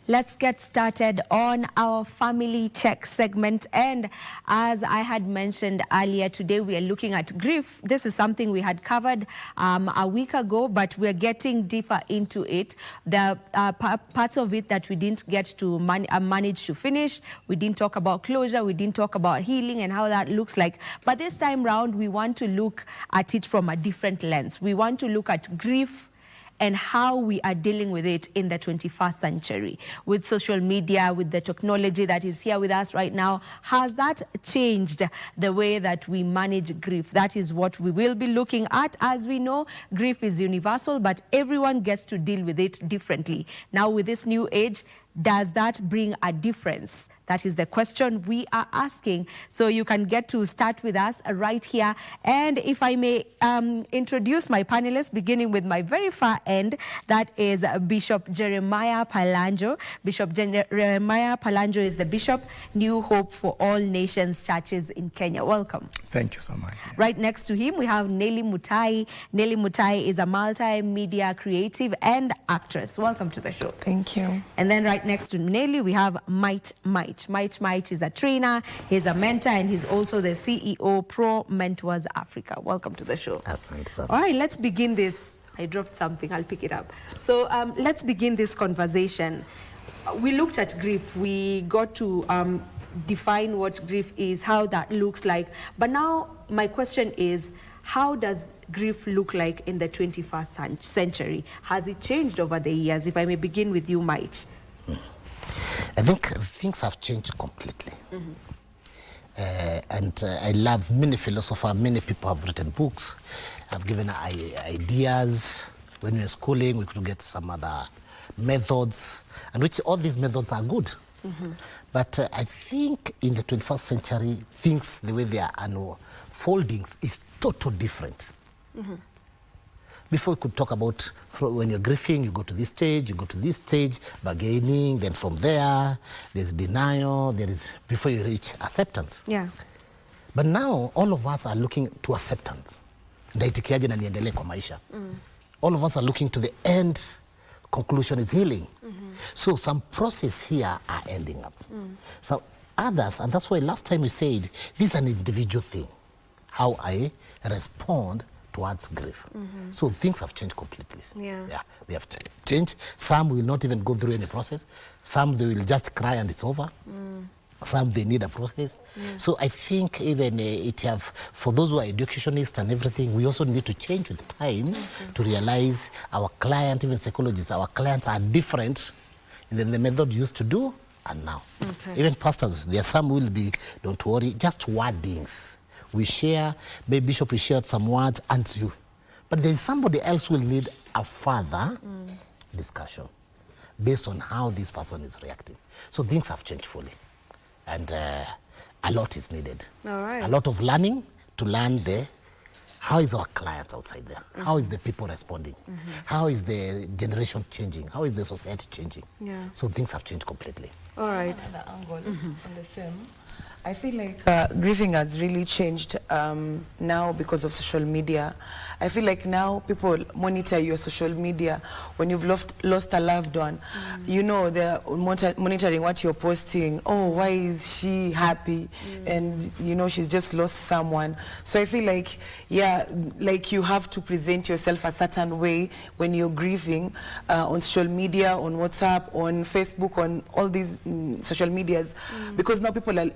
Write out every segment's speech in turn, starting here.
Let's get started on our family check segment. And as I had mentioned earlier, today we are looking at grief. This is something we had covered a week ago, but we're getting deeper into it. The parts of it that we didn't get to manage to finish. We didn't talk about closure. We didn't talk about healing and how that looks like. But this time round, we want to look at it from a different lens. We want to look at grief and how we are dealing with it in the 21st century. With social media, with the technology that is here with us right now, has that changed the way that we manage grief? That is what we will be looking at. As we know, grief is universal, but everyone gets to deal with it differently. Now, with this new age, does that bring a difference? That is the question we are asking. So you can get to start with us right here. And if I may introduce my panelists, beginning with my very far end, that is Bishop Jeremiah Palanjo. Bishop Jeremiah Palanjo is the Bishop, New Hope for All Nations Churches in Kenya. Welcome. Thank you so much. Right next to him, we have Nelly Mutai. Nelly Mutai is a multimedia creative and actress. Welcome to the show. Thank you. And then right next to Nelly, we have Mite. Mite is a trainer, he's a mentor, and he's also the CEO, Pro Mentors Africa. Welcome to the show. Asante. All right, let's begin this. I dropped something, I'll pick it up. So let's begin this conversation. We looked at grief. We got to define what grief is, how that looks like. But now my question is, how does grief look like in the 21st century? Has it changed over the years? If I may begin with you, Mite. I think things have changed completely. And I love many philosophers, many people have written books, have given ideas. When we were schooling, we could get some other methods, and which all these methods are good. But I think in the 21st century, things, the way they are unfolding is totally different. Before we could talk about when you're grieving, you go to this stage, you go to this stage, bargaining, then from there, there's denial, there is, before you reach acceptance. Yeah. But now, all of us are looking to acceptance. Ndaitikiaje na niendelee kwa maisha. All of us are looking to the end, conclusion is healing. So some process here are ending up. So others, and that's why last time we said, this is an individual thing, how I respond towards grief. So things have changed completely. Yeah, they have changed. Some will not even go through any process. Some they will just cry and it's over. Some they need a process. So I think even for those who are educationists and everything, we also need to change with time to realize our client, even psychologists, our clients are different than the method used to do and now. Even pastors, there are some who will be, don't worry, just wordings. We share, maybe Bishop we shared some words and you. But there is somebody else who will need a further discussion based on how this person is reacting. So things have changed fully. And a lot is needed. All right. A lot of learning to learn how is our clients outside there? How is the people responding? How is the generation changing? How is the society changing? Yeah. So things have changed completely. All right. Another angle on the same. I feel like grieving has really changed now because of social media. I feel like now people monitor your social media. When you've lost a loved one, you know, they're monitoring what you're posting. Oh, why is she happy? And, you know, she's just lost someone. So I feel like, yeah, like you have to present yourself a certain way when you're grieving on social media, on WhatsApp, on Facebook, on all these social medias. Because now people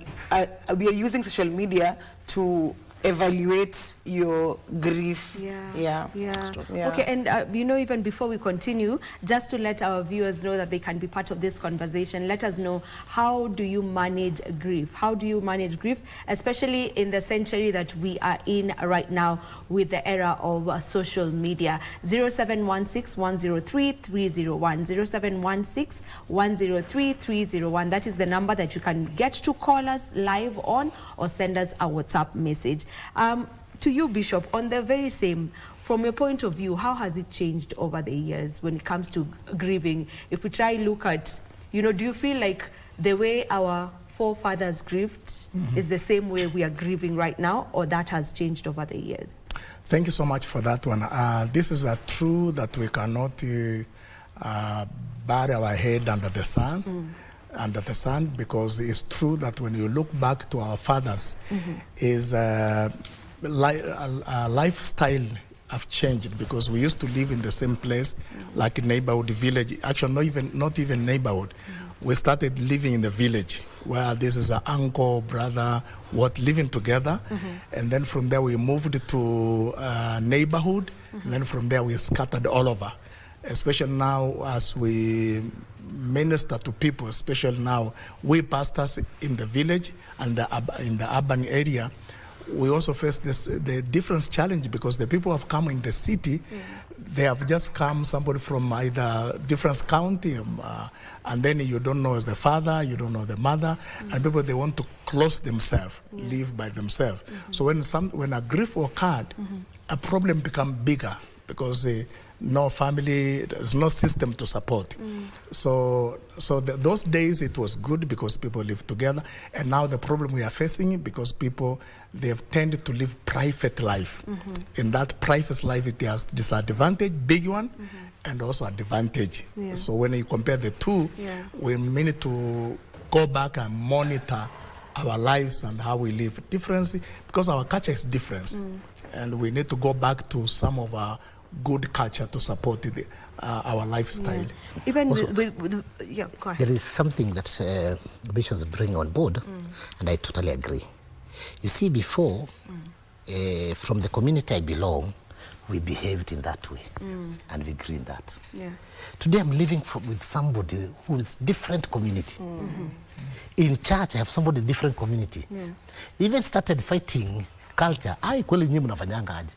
we are using social media to evaluate your grief. Yeah. Okay, and you know, even before we continue, just to let our viewers know that they can be part of this conversation, let us know, how do you manage grief? How do you manage grief, especially in the century that we are in right now with the era of social media? 0716-103-301, 0716-103-301. That is the number that you can get to call us live on or send us a WhatsApp message. To you, Bishop, on the very same, from your point of view, how has it changed over the years when it comes to grieving? If we try look at, you know, do you feel like the way our forefathers grieved is the same way we are grieving right now, or that has changed over the years? Thank you so much for that one. This is a truth that we cannot bury our head under the sun. Under the sun, because it's true that when you look back to our fathers, is lifestyle have changed, because we used to live in the same place, like a neighborhood village. Actually, not even neighborhood. We started living in the village, where this is an uncle, brother, living together, and then from there we moved to neighborhood, and then from there we scattered all over. Especially now, as we minister to people, especially now, we pastors in the village and in the urban area, we also face the different challenge, because the people have come in the city, they have just come, somebody from either different county, and then you don't know the father, you don't know the mother, and people, they want to close themselves, live by themselves. So when a grief occurred, a problem become bigger, because no family, there's no system to support. So those days it was good, because people lived together, and now the problem we are facing, because people, they have tended to live private life. In that private life, it has disadvantage, big one, and also advantage. So when you compare the two, we need to go back and monitor our lives and how we live differently, because our culture is different, and we need to go back to some of our good culture to support our lifestyle. Even Also, with go ahead. there is something that bishops bring on board, and I totally agree. You see, before, from the community I belong, we behaved in that way, and we agree in that. Today I'm living with somebody who is different community. In church, I have somebody different community. Even started fighting culture. Kweli nyinyi mnafanyanga aje?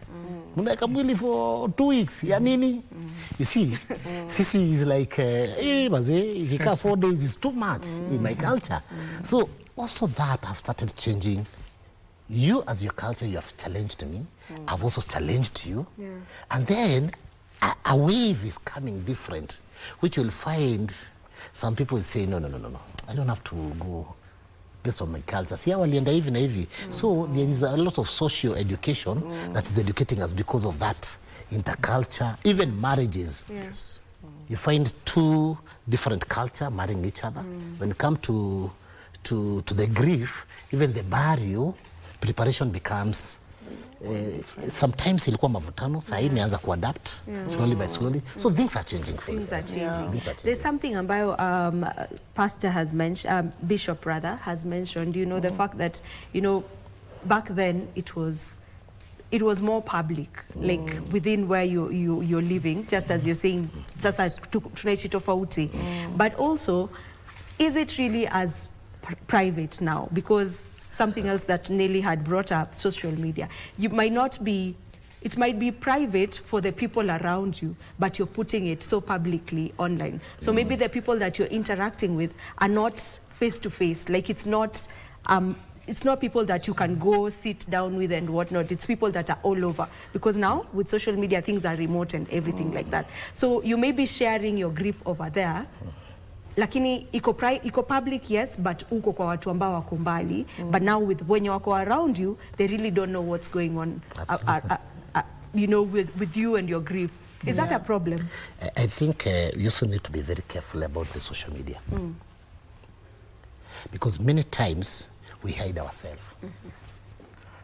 Mnaeka mwili for 2 weeks. Ya nini? You see, sisi is like, baze, ikikaa 4 days is too much in my culture. So also that I've started changing. You as your culture, you have challenged me. I've also challenged you. And then a wave is coming different, which you'll find some people will say, no. I don't have to go based on my culture. See, walienda hivi na hivi. So there is a lot of social education that is educating us because of that interculture, even marriages. Yes. You find two different culture marrying each other. When it comes to the grief, even the burial preparation becomes sometimes ilikuwa mavutano, saa hii imeanza kuadapt slowly by slowly. So things are changing. Things are changing. There's something ambayo pastor has mentioned, bishop rather has mentioned, you know, the fact that, you know, back then it was more public, like within where you're living, just as you're saying, sasa tunaishi tofauti. But also, is it really as private now? Because something else that Nelly had brought up, social media. It might be private for the people around you, but you're putting it so publicly online. So maybe the people that you're interacting with are not face to face. Like it's not people that you can go sit down with and whatnot. It's people that are all over. Because now with social media, things are remote and everything like that. So you may be sharing your grief over there, lakini iko public, yes, but uko kwa watu ambao wako mbali. But now with when wako around you, they really don't know what's going on, you know, with you and your grief. Is that a problem? I think you also need to be very careful about the social media. Because many times we hide ourselves.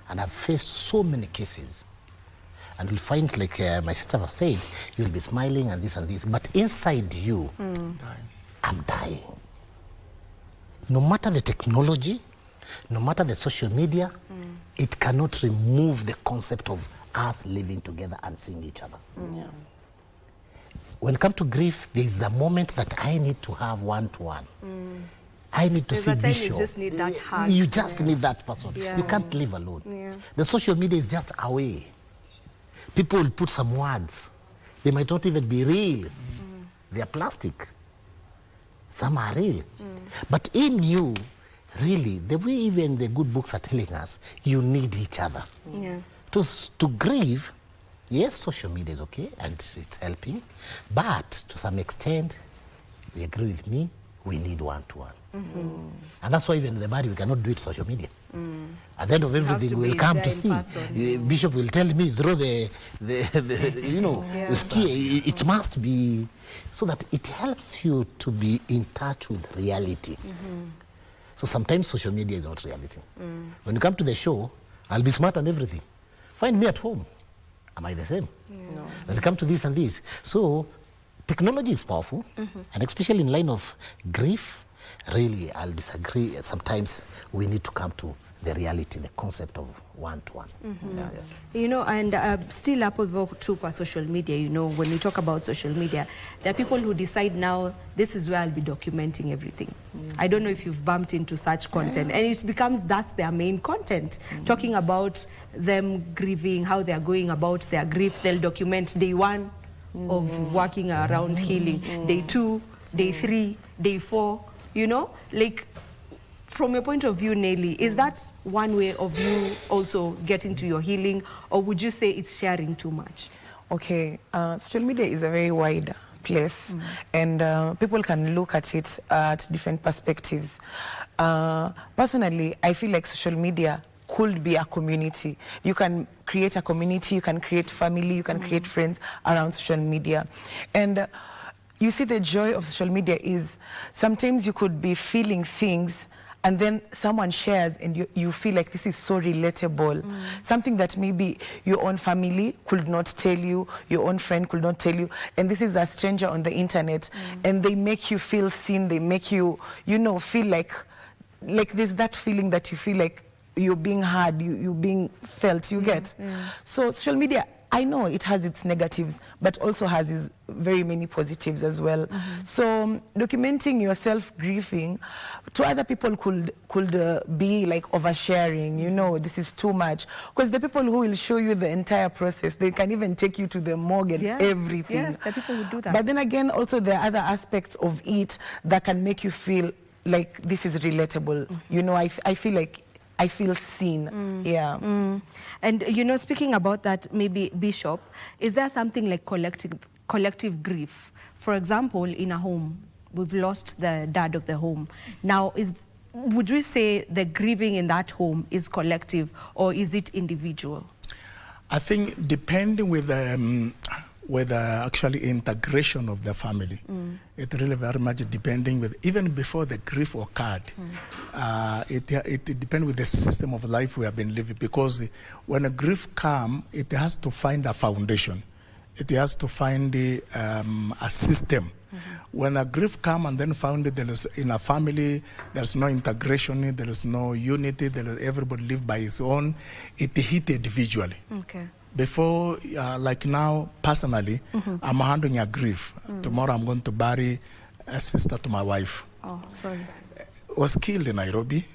And I've faced so many cases. And you'll find, like my sister has said, you'll be smiling and this, but inside you, I'm dying. No matter the technology, no matter the social media, it cannot remove the concept of us living together and seeing each other. When it comes to grief, there is the moment that I need to have one-to-one. I need to see Bishop. You just need that hug. You just need that person. You can't live alone. The social media is just a way. People will put some words. They might not even be real. They are plastic. Some are real. But in you, really, the way even the good books are telling us, you need each other. To grieve, yes, social media is okay and it's helping, but to some extent, you agree with me, we need one-to-one. And that's why even in the marriage, we cannot do it social media. At the end of everything, we'll come to see. Bishop will tell me through the you know, it must be, so that it helps you to be in touch with reality. So sometimes social media is not reality. When you come to the show, I'll be smart and everything. Find me at home. Am I the same? No. When you come to this and this. So technology is powerful, and especially in line of grief, really, I'll disagree. Sometimes we need to come to the reality, the concept of one-to-one. You know, and still up to social media, you know, when we talk about social media, there are people who decide now, this is where I'll be documenting everything. I don't know if you've bumped into such content, and it becomes that's their main content, talking about them grieving, how they're going about their grief. They'll document day 1 of working around healing, day 2, day 3, day 4, you know, like, from your point of view, Nelly, is that one way of you also getting to your healing, or would you say it's sharing too much? Okay, social media is a very wide place, and people can look at it at different perspectives. Personally, I feel like social media could be a community. You can create a community, you can create family, you can create friends around social media. And you see, the joy of social media is sometimes you could be feeling things and then someone shares and you feel like this is so relatable. Something that maybe your own family could not tell you, your own friend could not tell you, and this is a stranger on the internet, and they make you feel seen, they make you, you know, feel like there's that feeling that you feel like you're being heard, you're being felt, you get. So social media, I know it has its negatives, but also has its very many positives as well. So documenting yourself grieving to other people could be like oversharing, you know, this is too much. Because the people who will show you the entire process, they can even take you to the morgue and everything. Yes, the people who do that. But then again, also there are other aspects of it that can make you feel like this is relatable. You know, I feel like I feel seen. And you know, speaking about that, maybe Bishop, is there something like collective grief? For example, in a home, we've lost the dad of the home. Now, would we say the grieving in that home is collective, or is it individual? I think depending with actually integration of the family, it really very much depending with, even before the grief occurred, it depends with the system of life we have been living, because when a grief comes, it has to find a foundation. It has to find a system. When a grief comes and then found there is, in a family, there's no integration, there is no unity, everybody live by his own, it hit individually. Okay. Before, like now, personally, I'm handling a grief. Tomorrow I'm going to bury a sister to my wife. Oh, sorry. Was killed in Nairobi.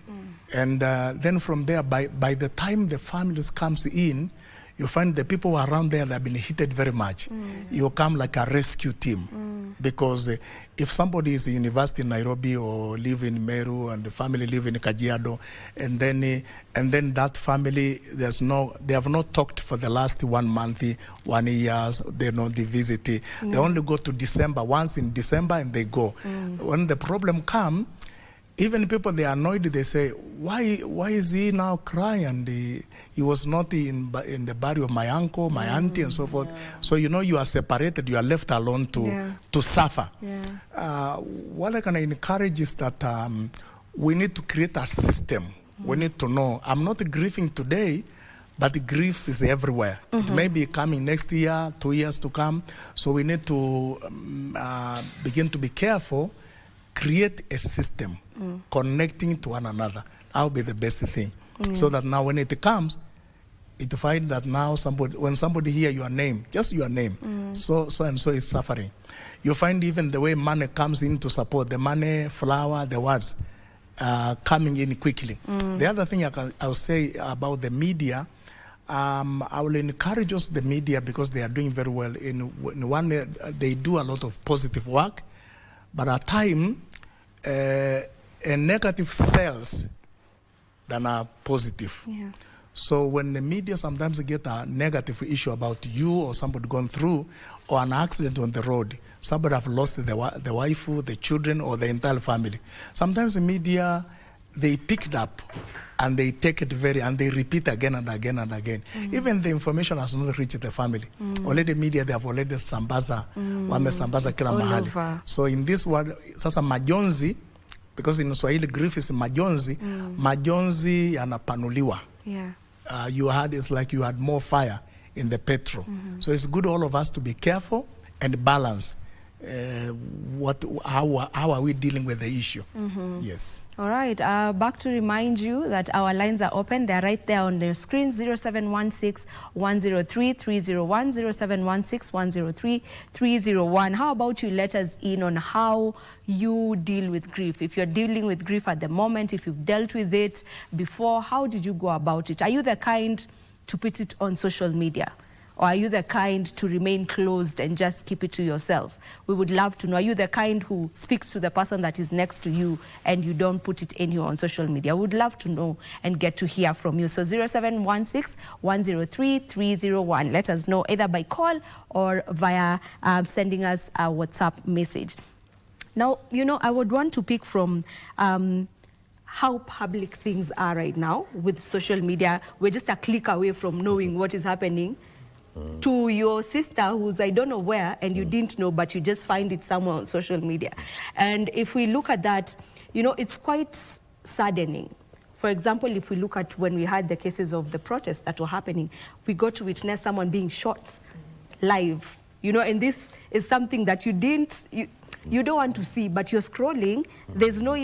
And then from there, by the time the families comes in, you find the people around there that have been hit very much. You come like a rescue team. Because if somebody is in university in Nairobi or live in Meru and the family live in Kajiado, and then that family, they have not talked for the last 1 month, 1 year, they visit. They only go to December, once in December, and they go. When the problem comes, even people, they are annoyed, they say, why is he now crying? And he was not in the burial of my uncle, my auntie, and so forth. So, you know, you are separated, you are left alone to suffer. What I can encourage is that we need to create a system. We need to know, I'm not grieving today, but the grief is everywhere. It may be coming next year, 2 years to come. So we need to begin to be careful, create a system, connecting to one another. That would be the best thing. So that now when it comes, it find that now when somebody hear your name, just your name, so and so is suffering. You find even the way money comes in to support, the money, flower, the words, coming in quickly. The other thing I'll say about the media, I will encourage us, the media, because they are doing very well. In one, they do a lot of positive work, but at times, a negative sells than a positive. So when the media sometimes get a negative issue about you or somebody going through, or an accident on the road, somebody have lost the wife, the children, or the entire family. Sometimes the media, they pick it up and they take it and they repeat again and again and again. Even the information has not reached the family. Already media, they have already sambaza, wamesambaza kila mahali. Over. So in this world, sasa majonzi, because in Swahili grief is majonzi, majonzi yanapanuliwa. Yeah. You had, it's like you had more fire in the petrol. So it's good all of us to be careful and balance. How are we dealing with the issue? Yes. All right. Back to remind you that our lines are open. They're right there on the screen. 0716-103-301, 0716-103-301. How about you let us in on how you deal with grief? If you're dealing with grief at the moment, if you've dealt with it before, how did you go about it? Are you the kind to put it on social media? Or are you the kind to remain closed and just keep it to yourself? We would love to know. Are you the kind who speaks to the person that is next to you and you don't put it anywhere on social media? We would love to know and get to hear from you. So 0716-103-301. Let us know either by call or via sending us a WhatsApp message. Now, you know, I would want to pick from how public things are right now with social media. We're just a click away from knowing what is happening. To your sister who's I don't know where and you didn't know, but you just find it somewhere on social media. And if we look at that, you know, it's quite saddening. For example, if we look at when we had the cases of the protests that were happening, we got to witness someone being shot live, you know, and this is something that you don't want to see, but you're scrolling. There's no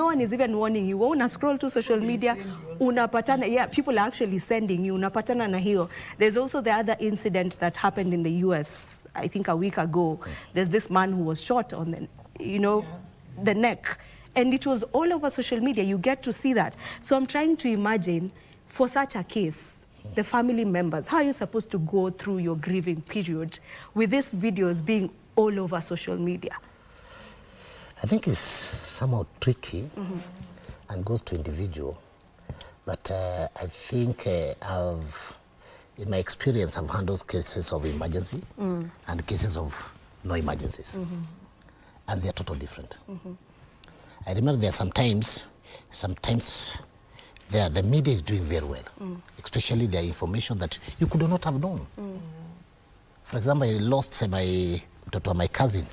one is even warning you. Una scroll to social media, unapatana, yeah, people are actually sending you, unapatana na hiyo. There's also the other incident that happened in the US, I think a week ago. There's this man who was shot on the, you know, the neck. And it was all over social media. You get to see that. So I'm trying to imagine, for such a case, the family members, how are you supposed to go through your grieving period with these videos being all over social media? I think it's somewhat tricky and goes to individual. But I think in my experience, I've handled cases of emergency and cases of no emergencies. And they're totally different. I remember there are sometimes the media is doing very well, especially the information that you could not have known. For example, I lost my cousin.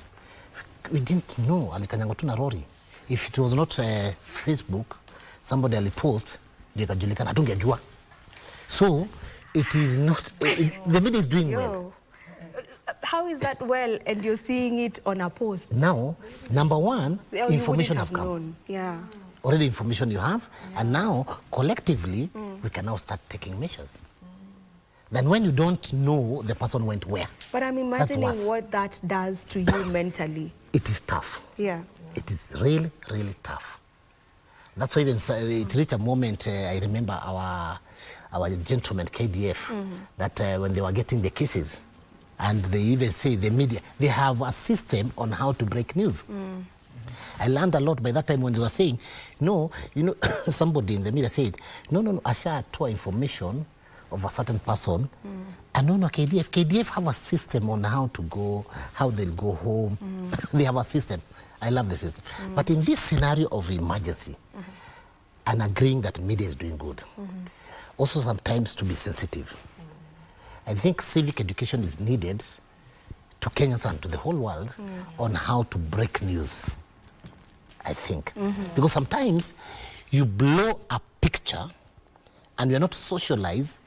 We didn't know, alikanyangwa tu na lori. If it was not Facebook, somebody alipost, ndio ikajulikana, hatungejua. So, it is not, the media is doing well. How is that well and you're seeing it on a post? Now, number one, information have come. Known. Yeah. Already information you have, and now, collectively, we can now start taking measures. Then when you don't know the person went where. But I'm imagining what that does to you mentally. It is tough. Yeah. It is really, really tough. That's why even it reached a moment, I remember our gentleman, KDF, that when they were getting the cases, and they even say the media, they have a system on how to break news. I learned a lot by that time when they were saying, no, you know, somebody in the media said, no, Asha tour information of a certain person, and no, KDF have a system on how to go, how they'll go home. They have a system. I love the system. But in this scenario of emergency, and agreeing that media is doing good, also sometimes to be sensitive. I think civic education is needed to Kenyans and to the whole world on how to break news, I think. Because sometimes you blow a picture and we are not socialized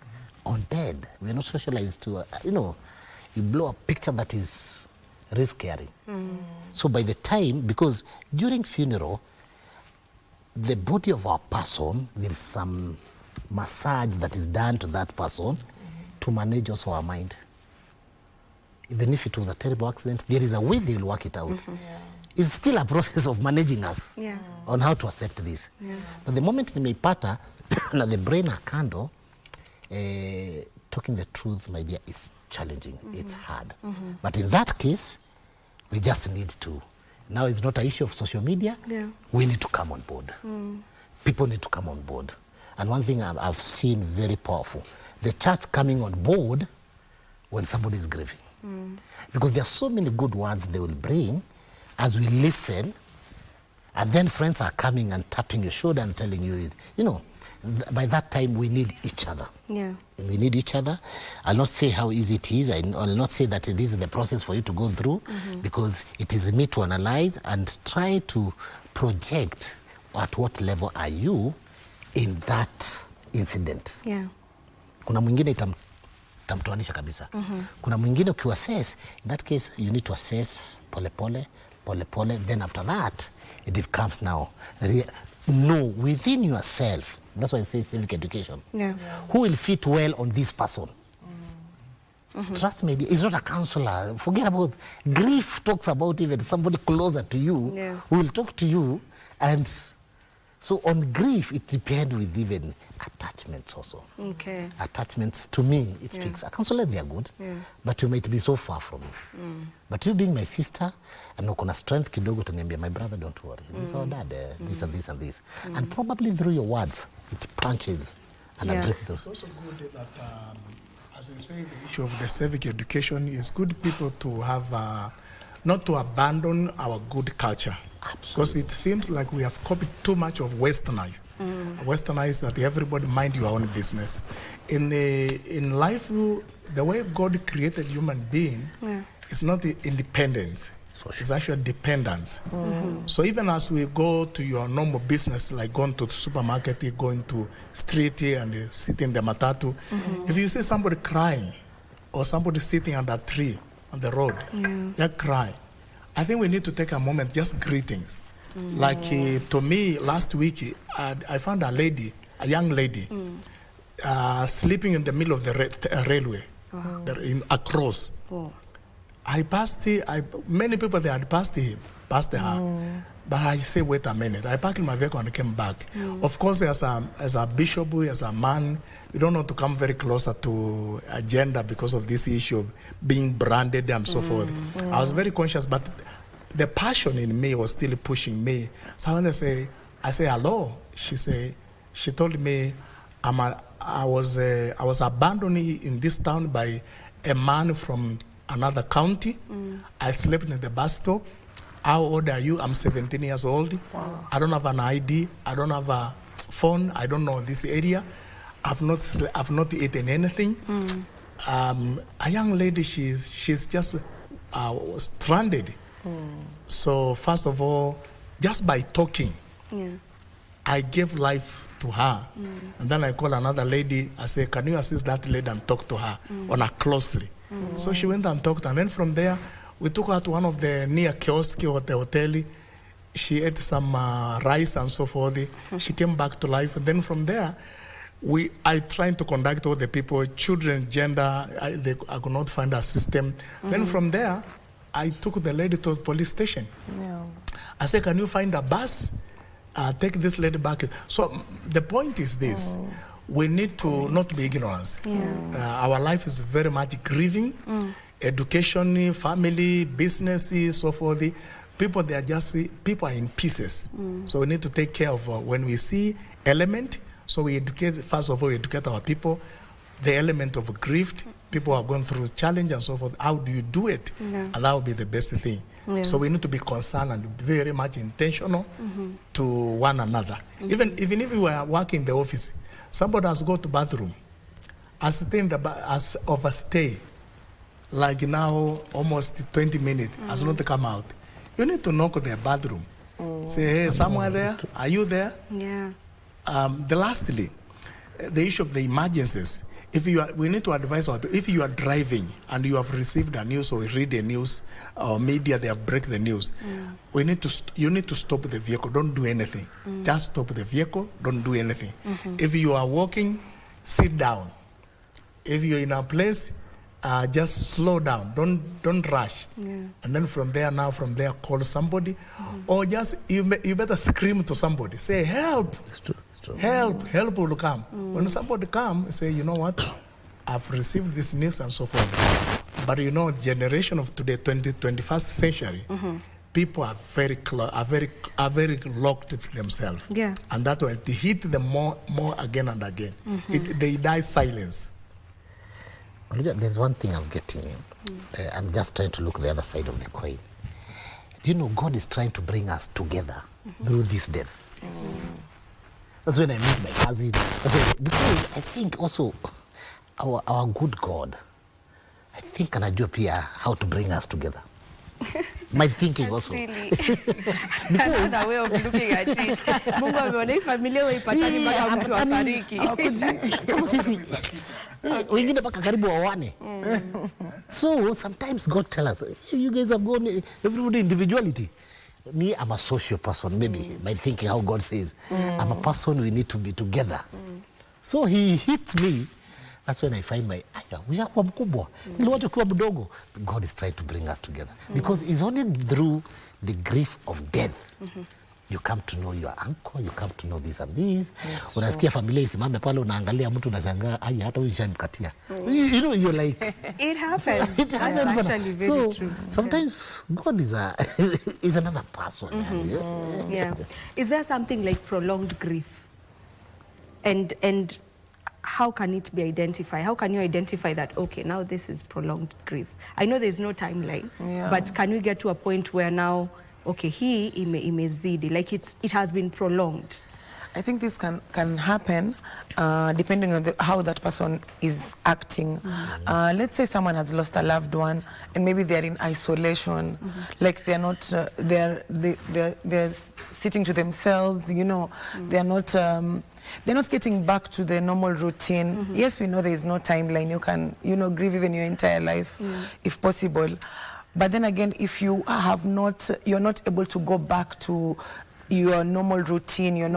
on dead. We are not socialized to, you know, you blow a picture that is risk-carrying. So by the time, because during funeral, the body of our person, there is some massage that is done to that person to manage also our mind. Even if it was a terrible accident, there is a way they will work it out. It's still a process of managing us on how to accept this. But the moment nimeipata na the brain akando, talking the truth, my dear, is challenging. It's hard. But in that case, we just need to. Now it's not an issue of social media. We need to come on board. People need to come on board. And one thing I've seen very powerful, the church coming on board when somebody is grieving. Because there are so many good words they will bring as we listen, and then friends are coming and tapping your shoulder and telling you, you know, by that time we need each other. Yeah. We need each other. I'll not say how easy it is. I'll not say that this is the process for you to go through, because it is me to analyze and try to project at what level are you in that incident. Yeah. Kuna mwingine itamtoanisha kabisa. Kuna mwingine ukiassess, in that case you need to assess pole pole, then after that it becomes now know within yourself. That's why I say civic education. Yeah. Who will fit well on this person? Trust me, it's not a counselor. Forget about grief. Talks about even somebody closer to you who will talk to you. And so on grief, it depends with even attachments also. Okay. Attachments, to me, it speaks. A counselor, they are good, but you might be so far from me. But you being my sister, and ukona strength kidogo to niambia, my brother, don't worry. This is our dad, this and this and this. And probably through your words, it punches and a breakthrough. It's also good that, as you say, the issue of the civic education is good people to have, not to abandon our good culture. Because it seems like we have copied too much of westernized. Westernized that everybody mind your own business. In life, the way God created human being is not independence. It's actually dependence. So even as we go to your normal business, like going to the supermarket, going to street and sitting in the matatu, if you see somebody crying or somebody sitting under a tree on the road, they're crying. I think we need to take a moment, just greetings. Like to me, last week, I found a young lady, sleeping in the middle of the railway, across. I passed many people they had passed her. But I say, wait a minute. I parked my vehicle and came back. Of course, as a bishop, as a man, you don't want to come very closer to agenda because of this issue of being branded and so forth. I was very conscious, but the passion in me was still pushing me. So when I say hello, she told me, I was abandoned in this town by a man from another county. I slept in the bus stop. How old are you? I'm 17 years old. Wow. I don't have an ID. I don't have a phone. I don't know this area. I've not eaten anything. A young lady, she's just stranded. So first of all, just by talking, I gave life to her. And then I called another lady. I said, can you assist that lady and talk to her on her closely? So she went and talked. And then from there, we took her to one of the near kiosk or the hotel. She ate some rice and so forth. She came back to life. And then from there, I tried to contact all the people, children, gender. I could not find a system. Then from there, I took the lady to the police station. I said, can you find a bus? Take this lady back. So the point is this. We need to not be ignorant. Our life is very much grieving. Education, family, business, so forth. People, people are in pieces. So we need to take care of when we see element. So we educate, first of all, we educate our people, the element of grief. People are going through challenge and so forth. How do you do it? And that will be the best thing. So we need to be concerned and very much intentional to one another. Even if we were working in the office, somebody has to go to bathroom. As overstay, like now almost 20 minutes, has not come out. You need to knock the bathroom. Say, hey, somewhere there? Are you there? Lastly, the issue of the emergencies. We need to advise our people, if you are driving and you have received a news or read the news or media, they have break the news, you need to stop the vehicle. Don't do anything. Just stop the vehicle. Don't do anything. If you are walking, sit down. If you're in a place, just slow down. Don't rush. And then from there, call somebody, or just you better scream to somebody. Say help. It's true. Help will come. When somebody comes, say, you know what, I've received this news and so forth. But you know, generation of today, 21st century, people are very locked to themselves. Yeah. And that way, they hit them more again and again. They die silence. Olivia, there's one thing I'm getting. I'm just trying to look the other side of the coin. Do you know God is trying to bring us together through this death? Yes. That's when I meet my cousin. Because I think also our good God, I think anajua pia how to bring us together. My thinking also. Really another way of looking at it. Mungu ameona hii familia waipatani mpaka mtu afariki. Kama sisi wengine mpaka karibu wawane. So sometimes God tell us, you guys have gone everybody individuality. Me, I'm a social person, maybe by thinking how God says. I'm a person we need to be together. So he hit me. That's when I find my ushakuwa mkubwa. Niliwacha kuwa mdogo. God is trying to bring us together. Because it's only through the grief of death you come to know your uncle, you come to know this and this. Unasikia familia isimame pale unaangalia mtu unashangaa hata huyu shamkatia. You know, you're like it happens. It happens. That's actually very true. Sometimes God is another person. Yes. Yeah. Is there something like prolonged grief? And how can it be identified? How can you identify that, okay, now this is prolonged grief? I know there's no timeline, but can we get to a point where now, okay, imezidi, like it has been prolonged? I think this can happen depending on how that person is acting. Let's say someone has lost a loved one and maybe they're in isolation, like they're not, they're sitting to themselves, you know, they're not getting back to the normal routine. Yes, we know there is no timeline. You can, you know, grieve even your entire life if possible. But then again, if you you're not able to go back to your normal routine, you're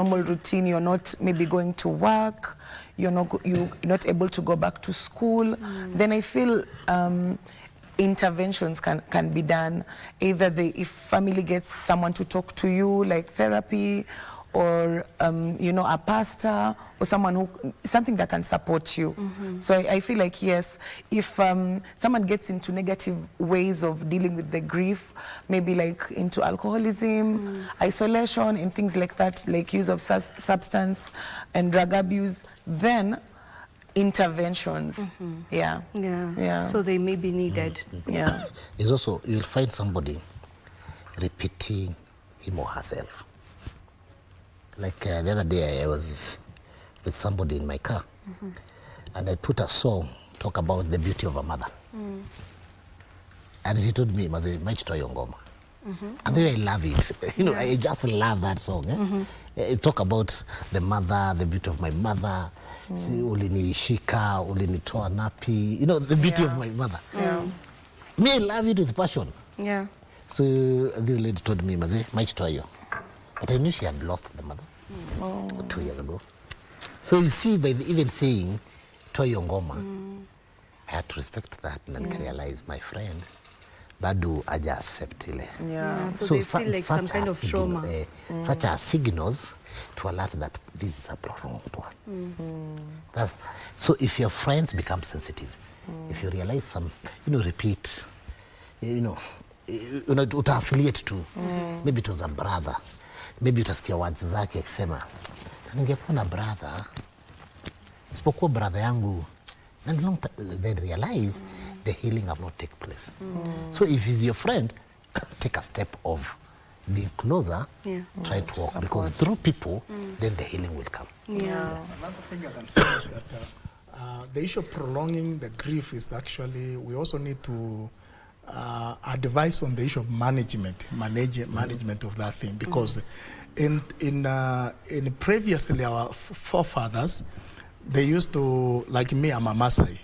not maybe going to work, you're not able to go back to school, then I feel interventions can be done. Either if family gets someone to talk to you, like therapy, or you know, a pastor, or something that can support you. So I feel like, yes, if someone gets into negative ways of dealing with the grief, maybe like into alcoholism, isolation, and things like that, like use of substance and drug abuse, then interventions. Yeah. So they may be needed. Yeah. It's also, you'll find somebody repeating him or herself. Like the other day, I was with somebody in my car, and I put a song, talk about the beauty of a mother. And she told me, Maze, maichitoyo ngoma. And then I love it. You know, I just love that song. It talk about the mother, the beauty of my mother. See, ulinishika, ulinitoa napi. You know, the beauty of my mother. Me, I love it with passion. Yeah. So this lady told me, Maze, maichitoyo. But I knew she had lost the mother 2 years ago. So you see, by even saying Toyo Ngoma, I had to respect that and realize, my friend, bado aja accept ile. So there's still like some kind of trauma. Such as signals to alert that this is a prolonged one. So if your friends become sensitive, if you realize some, you know, repeat, you know, uta affiliate to, maybe it was a brother, maybe utasikia words zake akisema ningekuwa na brother isipokuwa brother yangu, and then realize the healing have not taken place. So if he's your friend, take a step of being closer, try to walk, because through people then the healing will come. Another thing I can say is that the issue of prolonging the grief is actually, we also need to advise on the issue of management of that thing, because in previously our forefathers, they used to, like me, I'm a Maasai.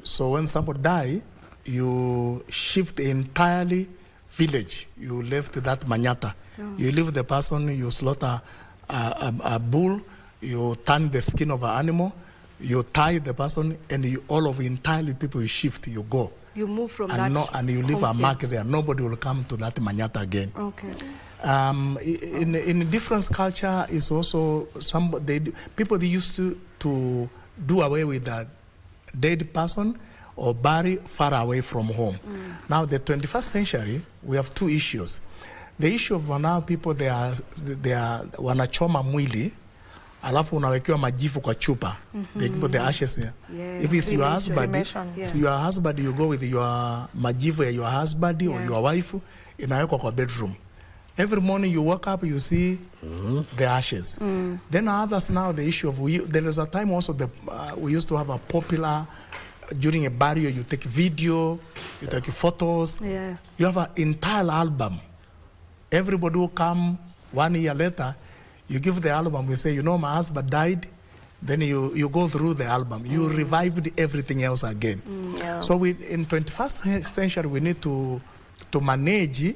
So when somebody die, you shift entirely village. You left that manyata. You leave the person, you slaughter a bull, you turn the skin of an animal, you tie the person, and all of entirely people, you shift, you go. You move from and that and you leave a mark there. Nobody will come to that manyata again. Okay. In different culture is also people they used to do away with that dead person or bury far away from home. Now the 21st century, we have two issues. The issue of now people they are wanachoma mwili alafu unawekewa majivu kwa chupa. They put the ashes here. Yeah. If it's your husband, Cremation. your husband, you go with your majivu ya your husband or your wife, inawekwa kwa bedroom. Every morning you wake up, you see the ashes. Then others now, the issue of, there is a time also we used to have a popular, during a burial, you take video, you take photos. Yes. You have an entire album. Everybody will come 1 year later, you give the album, we say, you know, my husband died. Then you go through the album. You revived everything else again. Yeah. So in 21st century, we need to manage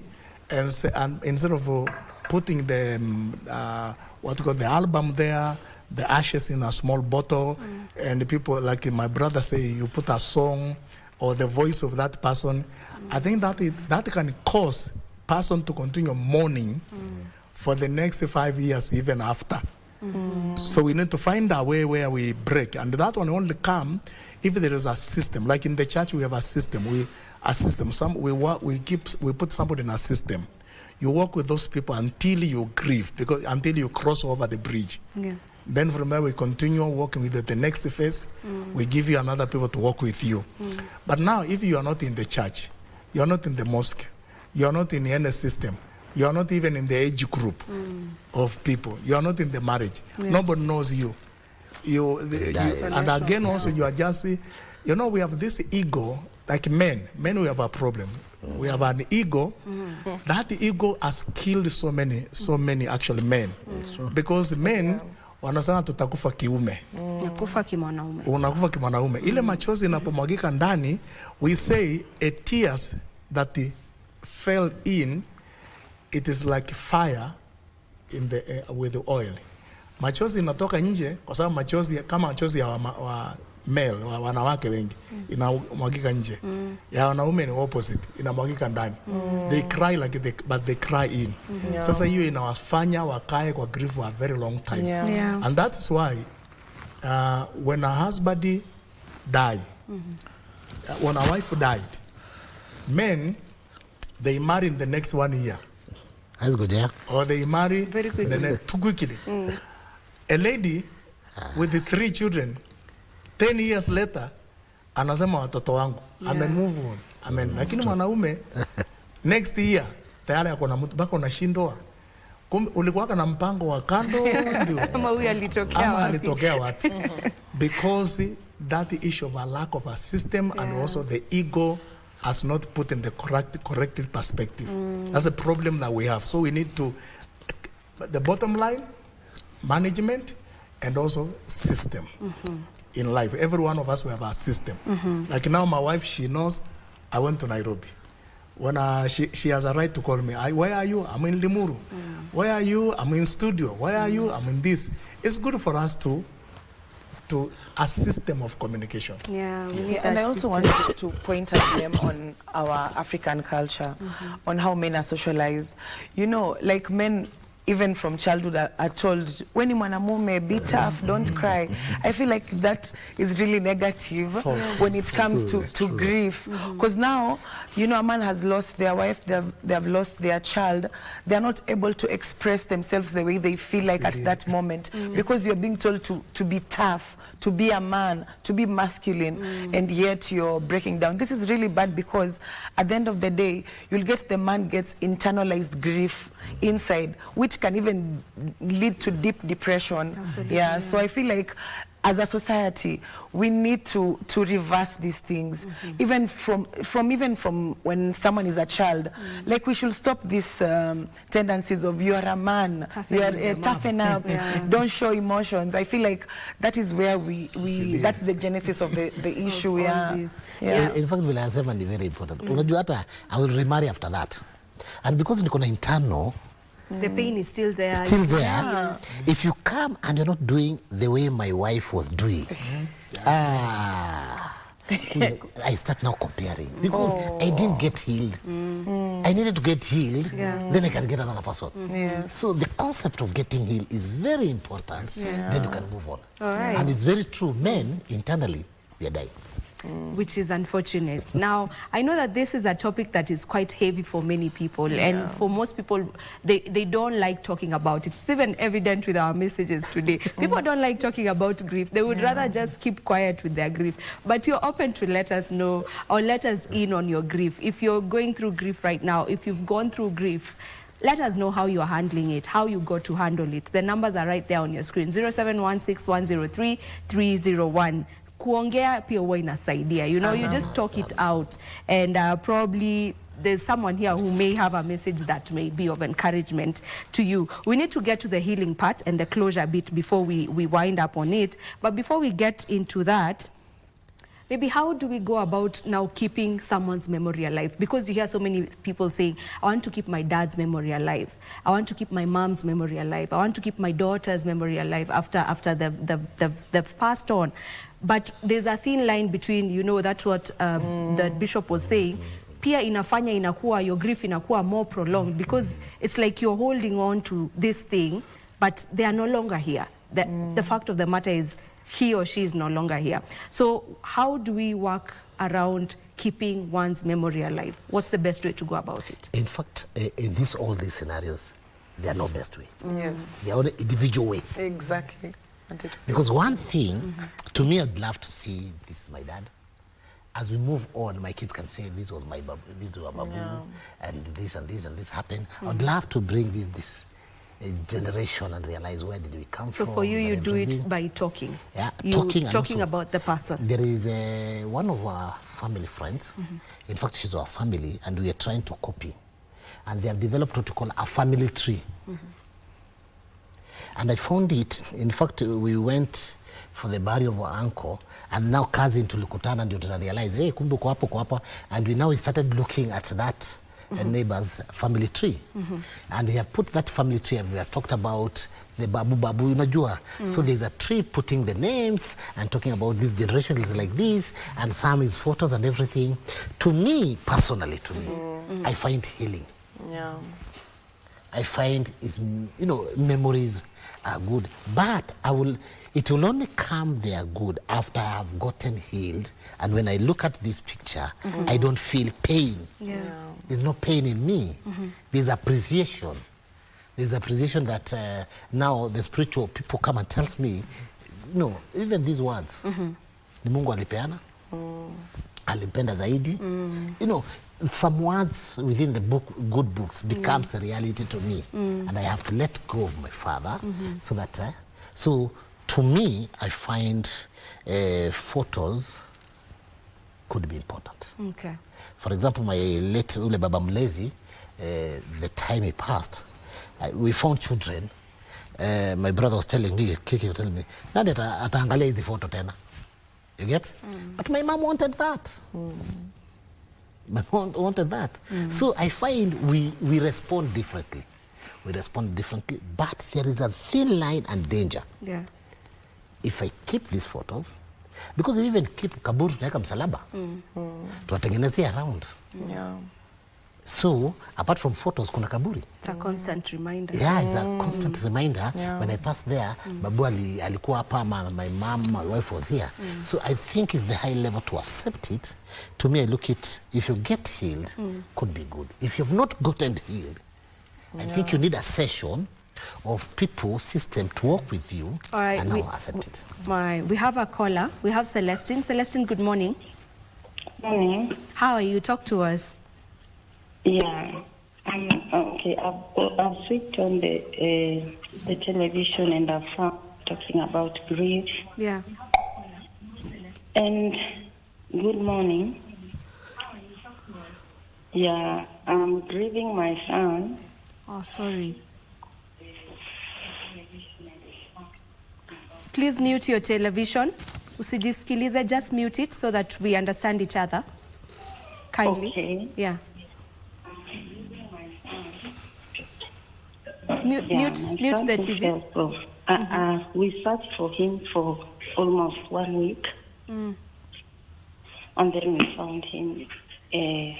and instead of putting the, what you call the album there, the ashes in a small bottle, and the people, like my brother say, you put a song or the voice of that person. I think that can cause person to continue mourning for the next 5 years, even after. So we need to find a way where we break, and that one only come if there is a system. Like in the church, we have a system. We put somebody in a system. You work with those people until you grieve, until you cross over the bridge. Yeah. Then from there we continue working with the next phase. We give you another people to work with you. But now, if you are not in the church, you are not in the mosque, you are not in any system, you are not even in the age group of people, you are not in the marriage, nobody knows you. And again also you are just, you know, we have this ego, like men we have a problem. We have an ego. That ego has killed so many actually men. Because men wanasema tutakufa kiume. Nakufa kimwanaume. Unakufa kimwanaume. Ile machozi inapomwagika ndani, we say a tears that fell in, it is like fire in the with the oil. Machozi inatoka nje kwa sababu machozi kama machozi ya male wanawake wengi inamwagika nje. Ya wanaume ni opposite, inamwagika ndani. They cry but they cry in. Sasa hiyo inawafanya wakae kwa grief for a very long time. Yeah. And that is why when a husband die, when a wife died, men they marry in the next 1 year. That's good, yeah. Or they marry Very quickly. too quickly. A lady with the 3 children, 10 years later, anasema watoto wangu. Amen, move on. Amen. Lakini mwanaume, next year, tayari ako na mtu, bako unashindwa. Ulikuwa na mpango wa kando, ndio. Ama huyu alitokea wapi? Because that issue of a lack of a system and also the ego has not put in the correct perspective. That's a problem that we have. So we need to, the bottom line, management and also system in life. Every one of us, we have a system. Like now my wife, she knows I went to Nairobi. When she has a right to call me, where are you? I'm in Limuru. Where are you? I'm in studio. Where are you? I'm in this. It's good for us to a system of communication. Yeah, and I also wanted to point at them on our African culture, on how men are socialized. You know, like men, even from childhood, are told, when you mwanamume, be tough, don't cry. I feel like that is really negative when it comes to grief. Because now, you know, a man has lost their wife, they have lost their child. They are not able to express themselves the way they feel like at that moment. Because you're being told to be tough, to be a man, to be masculine, and yet you're breaking down. This is really bad because at the end of the day, you'll get the man gets internalized grief inside, which can even lead to deep depression. Absolutely. Yeah, so I feel like as a society, we need to reverse these things. Even from when someone is a child, like we should stop these tendencies of you are a man, you are toughen up, don't show emotions. I feel like that is where that's the genesis of the issue. In fact, vile nasema ni very important. Unajua hata I will remarry after that. And because niko na internal, the pain is still there. Still there. Yeah. If you come and you're not doing the way my wife was doing, I start now comparing because I didn't get healed. I needed to get healed, then I can get another person. So the concept of getting healed is very important. Then you can move on. All right. And it's very true. Men internally, we are dying. which is unfortunate. Now, I know that this is a topic that is quite heavy for many people, and for most people, they don't like talking about it. It's even evident with our messages today. People don't like talking about grief. They would rather just keep quiet with their grief. But you're open to let us know or let us in on your grief. If you're going through grief right now, if you've gone through grief, let us know how you're handling it, how you got to handle it. The numbers are right there on your screen, 0716103301. Kuongea pia huwa inasaidia. You know, you just talk it out, and probably there's someone here who may have a message that may be of encouragement to you. We need to get to the healing part and the closure bit before we wind up on it. But before we get into that, maybe how do we go about now keeping someone's memory alive? Because you hear so many people saying, I want to keep my dad's memory alive. I want to keep my mom's memory alive. I want to keep my daughter's memory alive after they've passed on. But there's a thin line between, you know, that's what the bishop was saying. Pia inafanya inakuwa, your grief inakuwa more prolonged, because it's like you're holding on to this thing, but they are no longer here. The fact of the matter is, he or she is no longer here. So how do we work around keeping one's memory alive? What's the best way to go about it? In fact, in all these scenarios, there are no best way. Yes. There are only individual way. Exactly. Because one thing, to me, I'd love to see, this is my dad. As we move on, my kids can say, this was my babu, this was babu, and this and this and this happened. I'd love to bring this generation and realize, where did we come from? So for you, you do it by talking. Yeah, talking about the person. There is one of our family friends. In fact, she's our family, and we are trying to copy. And they have developed what we call a family tree. And I found it, in fact, we went for the burial of our uncle, and now cousin tulikutana ndio tuna realize, hey, kumbe uko hapa, and we started looking at that neighbor's family tree. And they have put that family tree, and we have talked about the babu, unajua. So there's a tree putting the names and talking about this generation is like this, and some is photos and everything. To me, personally, I find healing. Yeah. I find memories are good, but it will only come there good after I have gotten healed. And when I look at this picture, I don't feel pain. Yeah. There's no pain in me. There's appreciation. There's appreciation that now the spiritual people come and tells me, even these words, ni Mungu alipeana, alimpenda zaidi. Some words within the book, good books, becomes a reality to me, and I have to let go of my father, so that. So to me, I find photos could be important. Okay. For example, my late ule baba mlezi, the time he passed, we found children. My brother was telling me, Kiki was telling me, nani ataangalia hizi photo tena? You get? But my mom wanted that. My mom wanted that. So I find we respond differently. We respond differently, but there is a thin line and danger. Yeah. If I keep these photos, because we even keep kaburi tunaweka msalaba, tuwatengenezea around. Yeah. So apart from photos, kuna kaburi. It's a constant reminder. Yeah, it's a constant reminder. Yeah. When I passed there, babu alikuwa hapa, my mom, my wife was here. So I think it's the high level to accept it. To me, I look at, if you get healed, could be good. If you've not gotten healed, I think you need a session of people, system to work with you. All right, and now accept it. We have a caller. We have Celestine. Celestine, good morning. Morning. How are you? Talk to us. Yeah. Okay. I've switched on the television, and I've found talking about grief. Yeah. And good morning. Yeah, I'm grieving my son. Oh, sorry. Please mute your television. Usijisikilize, just mute it so that we understand each other. Kindly. Okay. Yeah. Mute the TV. We searched for him for almost 1 week. And then we found him in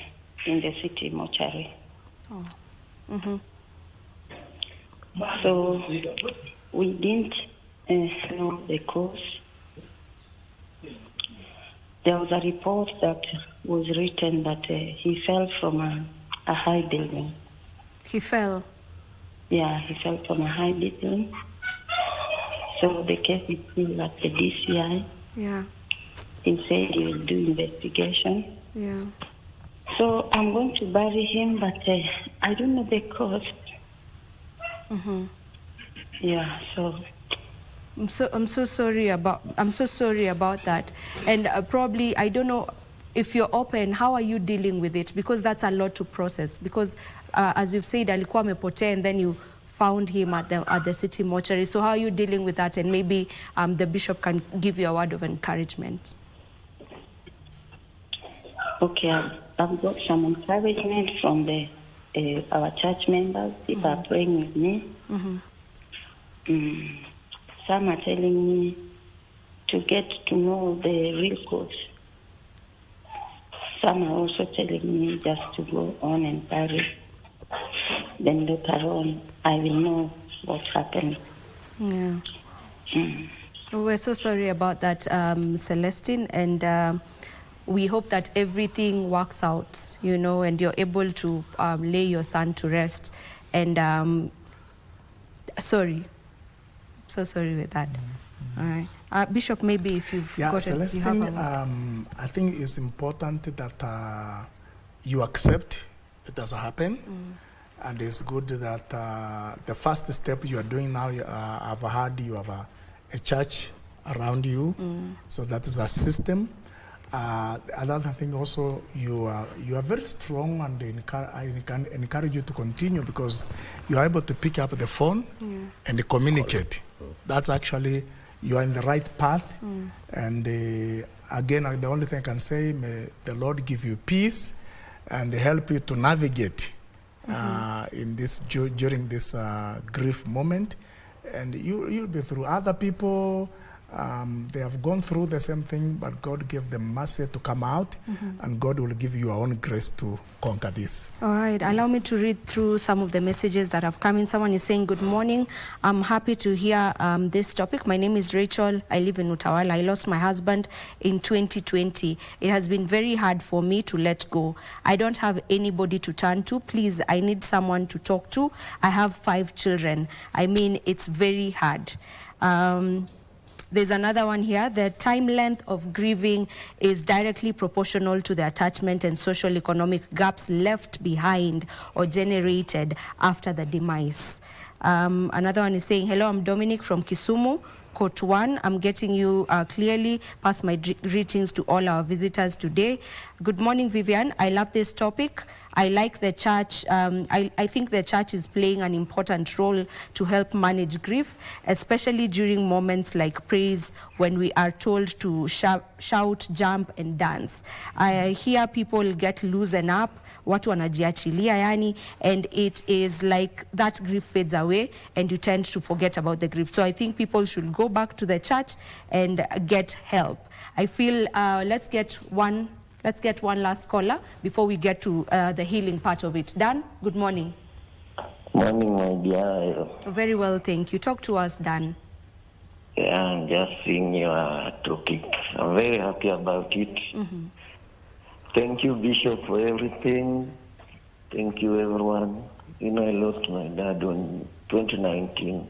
the city mortuary. Oh. So we didn't know the cause. there was a report that was written that he fell from a high building. He fell. Yeah, he fell from a high building. So the case is still at the DCI. Yeah. He said he will do investigation. Yeah. So I'm going to bury him, but I don't know the cost. Mm-hmm. Yeah, so I'm so sorry about that. And probably, I don't know if you're open, how are you dealing with it? Because that's a lot to process. Because as you've said, alikuwa amepotea, and then you found him at the city mortuary. So how are you dealing with that? And maybe the bishop can give you a word of encouragement. okay, I've got some encouragement from our church members. People are praying with me. Some are telling me to get to know the real cause. Some are also telling me just to go on and bury. Then later on, I will know what happened. Yeah. We're so sorry about that, Celestine, and we hope that everything works out, you know, and you're able to lay your son to rest. And sorry, so sorry with that. All right, Bishop, maybe if you've got Celestine, it, you have I think it's important that you accept it has happened. And it's good that the first step you are doing now, I've heard you have a church around you, so that is a system. Another thing also, you are very strong, and I can encourage you to continue because you are able to pick up the phone and communicate. That's actually, you are in the right path. And again, the only thing I can say, may the Lord give you peace and help you to navigate in this during this grief moment, and you'll be through. Other people, they have gone through the same thing, but God gave them mercy to come out, and God will give you your own grace to conquer this. All right, allow me to read through some of the messages that have come in. Someone is saying, good morning. I'm happy to hear this topic. My name is Rachel. I live in Utawala. I lost my husband in 2020. It has been very hard for me to let go. I don't have anybody to turn to. Please, I need someone to talk to. I have 5 children. I mean, it's very hard. There's another one here. The time length of grieving is directly proportional to the attachment and social economic gaps left behind or generated after the demise. Another one is saying, hello, I'm Dominic from Kisumu. Court 1, I'm getting you clearly. Pass my greetings to all our visitors today. Good morning, Vivian. I love this topic. I like the church. I think the church is playing an important role to help manage grief, especially during moments like praise, when we are told to shout, jump, and dance. I hear people get loosened up, watu wanajiachilia yani, and it is like that grief fades away and you tend to forget about the grief. So I think people should go back to the church and get help. I feel let's get one last caller before we get to the healing part of it. Dan, good morning. Morning, my dear. Very well, thank you. Talk to us, Dan. Yeah, I'm just seeing your topic. I'm very happy about it. Thank you, Bishop, for everything. Thank you, everyone. You know, I lost my dad in 2019.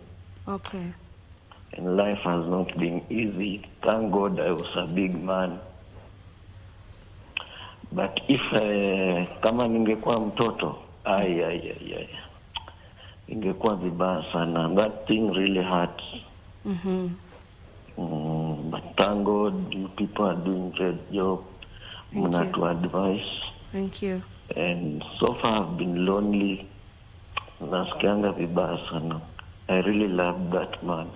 Okay. And life has not been easy. Thank God I was a big man. But if kama ningekuwa mtoto, ingekuwa vibaya sana. That thing really hurts. But thank God you people are doing great job. To advise. Thank you. And so far I've been lonely. Nasikianga vibaya sana. I really love that man.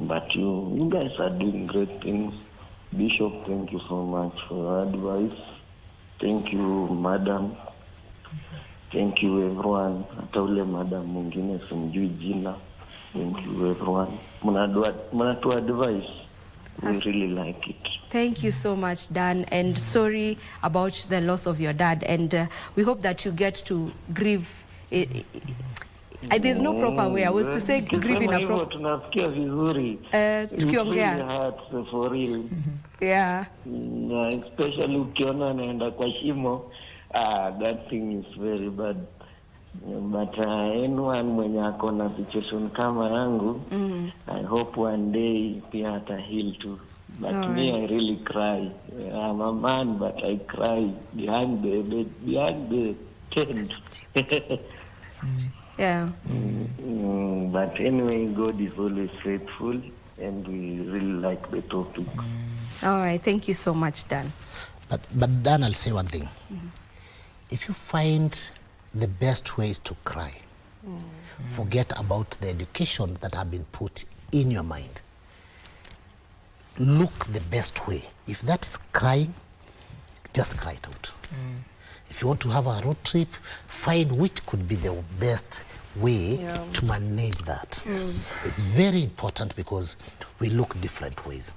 But you guys are doing great things. Bishop, thank you so much for your advice. Thank you, madam. Thank you, everyone. Hata ule madam mwingine simjui jina. Thank you, everyone. Mnatu advice. We really like it. Thank you so much, Dan, and sorry about the loss of your dad. And we hope that you get to grieve There's no proper way. I was to say grieve in a hivyo tunasikia vizuri. It tukiongea. really hurts for real. Yeah. Especially ukiona anaenda kwa shimo, that thing is very bad. But anyone mwenye ako na situation kama yangu, I hope one day pia ata heal too. But me, I really cry. I'm a man, but I cry behind the tent. Yeah. But anyway, God is always faithful, and we really like the topic. All right. Thank you so much, Dan. But Dan, I'll say one thing. If you find the best ways to cry, forget about the education that have been put in your mind. Look the best way. If that is crying, just cry it out. If you want to have a road trip, find which could be the best way to manage that. Yes. It's very important because we look different ways.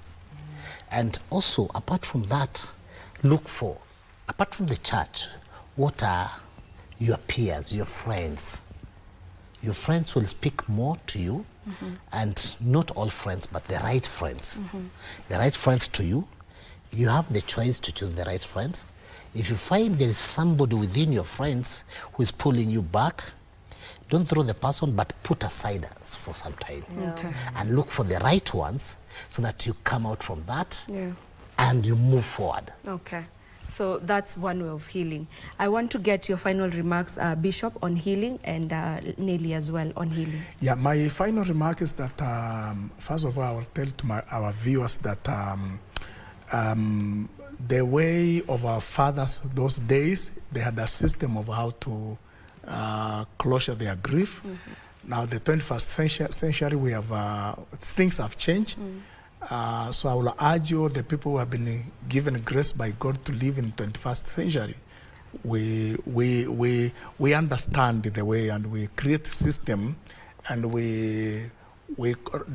And also, apart from that, look for, apart from the church, what are your peers, your friends? Your friends will speak more to you, and not all friends, but the right friends. The right friends to you. You have the choice to choose the right friends. If you find there is somebody within your friends who is pulling you back, don't throw the person, but put aside for some time. Okay. And look for the right ones so that you come out from that Yeah. and you move forward. Okay. So that's one way of healing. I want to get your final remarks, Bishop, on healing, and Nelly as well on healing. Yeah, my final remark is that, first of all, I will tell to our viewers that the way of our fathers those days, they had a system of how to closure their grief. Now, the 21st century, we have things have changed. So I will urge you, the people who have been given grace by God to live in the 21st century, we understand the way, and we create a system, and we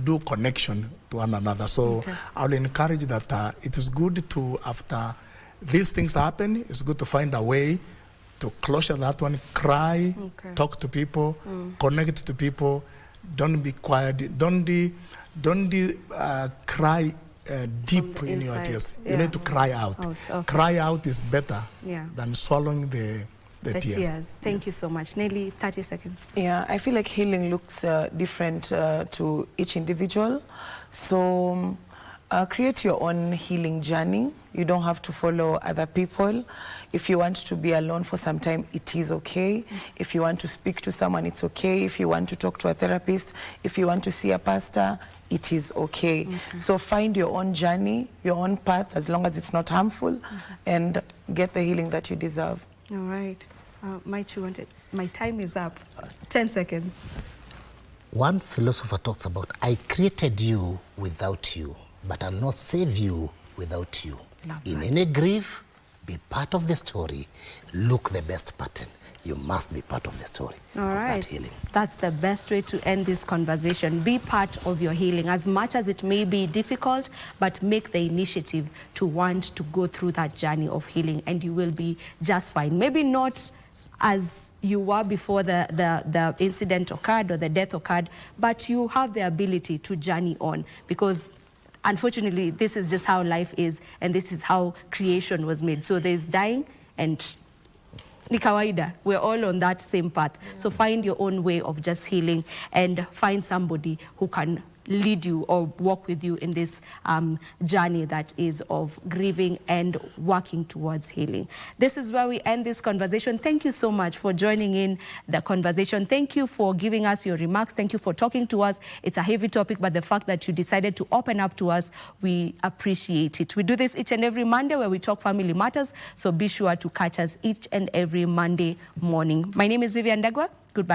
do connection to one another. So I will encourage that it is good to, after these things happen, it's good to find a way to closure that one, cry, talk to people, connect to people, don't be quiet, don't cry deep in your tears. You need to cry out. Cry out is better than swallowing the tears. Thank you so much. Nelly, 30 seconds. Yeah, I feel like healing looks different to each individual. So create your own healing journey. You don't have to follow other people. If you want to be alone for some time, it is okay. If you want to speak to someone, it's okay. If you want to talk to a therapist, if you want to see a pastor, it is okay. So find your own journey, your own path, as long as it's not harmful, and get the healing that you deserve. All right. Might you want it? My time is up. 10 seconds. One philosopher talks about, I created you without you, but I'll not save you without you. In any grief, be part of the story. Look the best pattern. You must be part of the story. All right. That healing. That's the best way to end this conversation. Be part of your healing, as much as it may be difficult, but make the initiative to want to go through that journey of healing, and you will be just fine. Maybe not as you were before the incident occurred or the death occurred, but you have the ability to journey on, because unfortunately, this is just how life is, and this is how creation was made. So there's dying, and ni kawaida. We're all on that same path. So find your own way of just healing, and find somebody who can lead you or walk with you in this journey that is of grieving and working towards healing. This is where we end this conversation. Thank you so much for joining in the conversation. Thank you for giving us your remarks. Thank you for talking to us. It's a heavy topic, but the fact that you decided to open up to us, we appreciate it. We do this each and every Monday where we talk family matters, so be sure to catch us each and every Monday morning. My name is Vivian Dagwa. Goodbye.